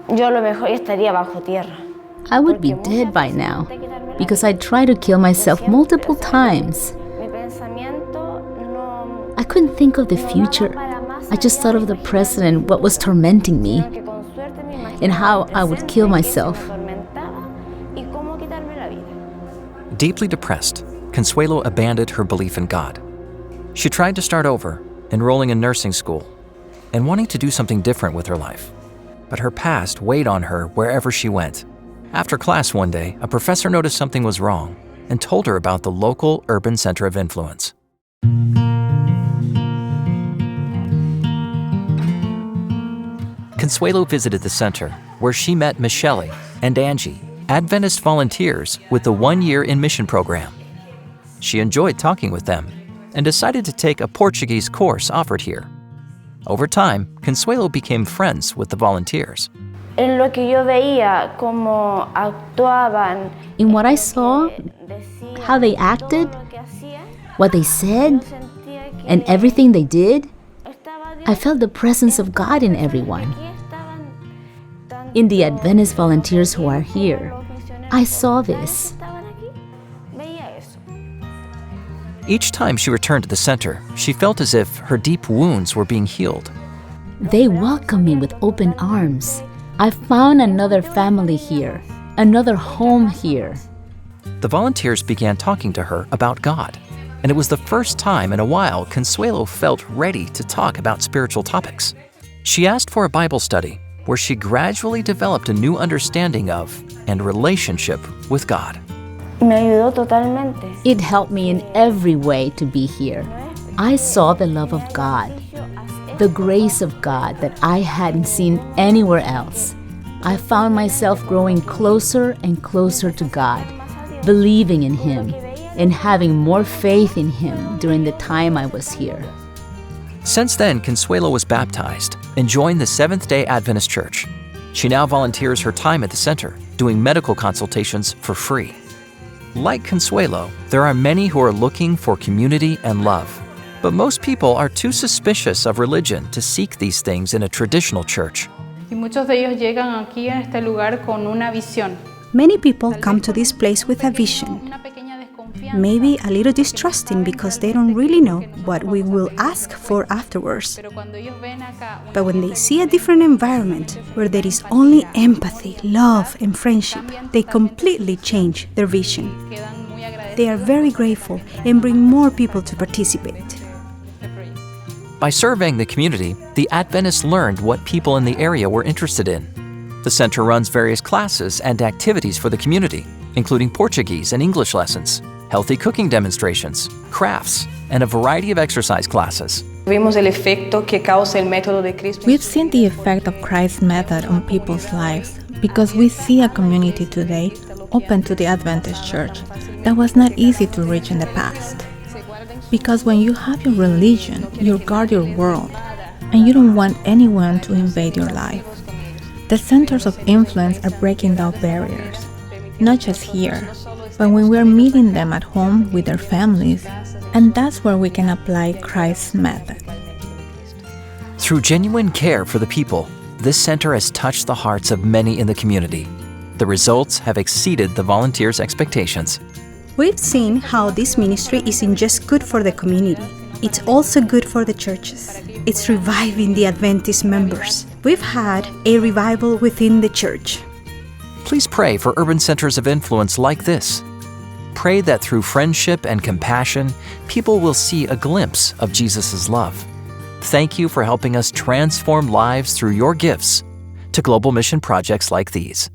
Yo a lo mejor ya estaría bajo tierra. I would be dead by now because I tried to kill myself multiple times. Mi pensamiento no I couldn't think of the future. I just thought of the present and what was tormenting me que con suerte me imaginaba and how I would kill que myself. me atormentaba y cómo quitarme la vida. Deeply depressed, Consuelo abandoned her belief in God. She tried to start over, enrolling in nursing school, and wanting to do something different with her life. But her past weighed on her wherever she went. After class one day, a professor noticed something was wrong and told her about the local urban center of influence. Consuelo visited the center, where she met Michelle and Angie, Adventist volunteers with the 1-year in mission program. She enjoyed talking with them and decided to take a Portuguese course offered here. Over time, Consuelo became friends with the volunteers. En lo que yo veía cómo actuaban, In what I saw, decían, how they acted, todo lo que hacían, what they said, sentía que and everything they did, estaba Dios. I felt the presence of God in everyone. Aquí estaban tanto In the Adventist volunteers who are here, los misioneros I saw this. estaban aquí, veía eso. Each time she returned to the center, she felt as if her deep wounds were being healed. They welcomed me with open arms. I found another family here, another home here. The volunteers began talking to her about God, and it was the first time in a while Consuelo felt ready to talk about spiritual topics. She asked for a Bible study where she gradually developed a new understanding of and relationship with God. Me ayudó totalmente. It helped me in every way to be here. I saw the love of God, the grace of God that I hadn't seen anywhere else. I found myself growing closer and closer to God, believing in Him, and having more faith in Him during the time I was here. Since then, Consuelo was baptized and joined the Seventh-day Adventist Church. She now volunteers her time at the center, doing medical consultations for free. Like Consuelo, there are many who are looking for community and love. But most people are too suspicious of religion to seek these things in a traditional church. Y muchos de ellos llegan aquí a este lugar con una visión. Many people come to this place with a vision, Una pequeña desconfianza. maybe a little distrusting because they don't really know what we will ask for afterwards. Pero cuando ellos ven acá una But when they see a different environment where there is only empathy, love, and friendship, they completely change their vision. quedan muy agradecidos They are very grateful and bring more people to participate. de este proyecto. By surveying the community, the Adventists learned what people in the area were interested in. The center runs various classes and activities for the community, including Portuguese and English lessons, healthy cooking demonstrations, crafts, and a variety of exercise classes. Vimos el efecto que causa el método de Cristo. We've seen the effect of Christ's method on people's lives because we see a community today open to the Adventist Church that was not easy to reach in the past. Because when you have your religion, you guard your world, and you don't want anyone to invade your life. The centers of influence are breaking down barriers, not just here, but when we're meeting them at home with their families, and that's where we can apply Christ's method. Through genuine care for the people, this center has touched the hearts of many in the community. The results have exceeded the volunteers' expectations. We've seen how this ministry isn't just good for the community, it's also good for the churches. It's reviving the Adventist members. We've had a revival within the church. Please pray for urban centers of influence like this. Pray that through friendship and compassion, people will see a glimpse of Jesus' love. Thank you for helping us transform lives through your gifts to global mission projects like these.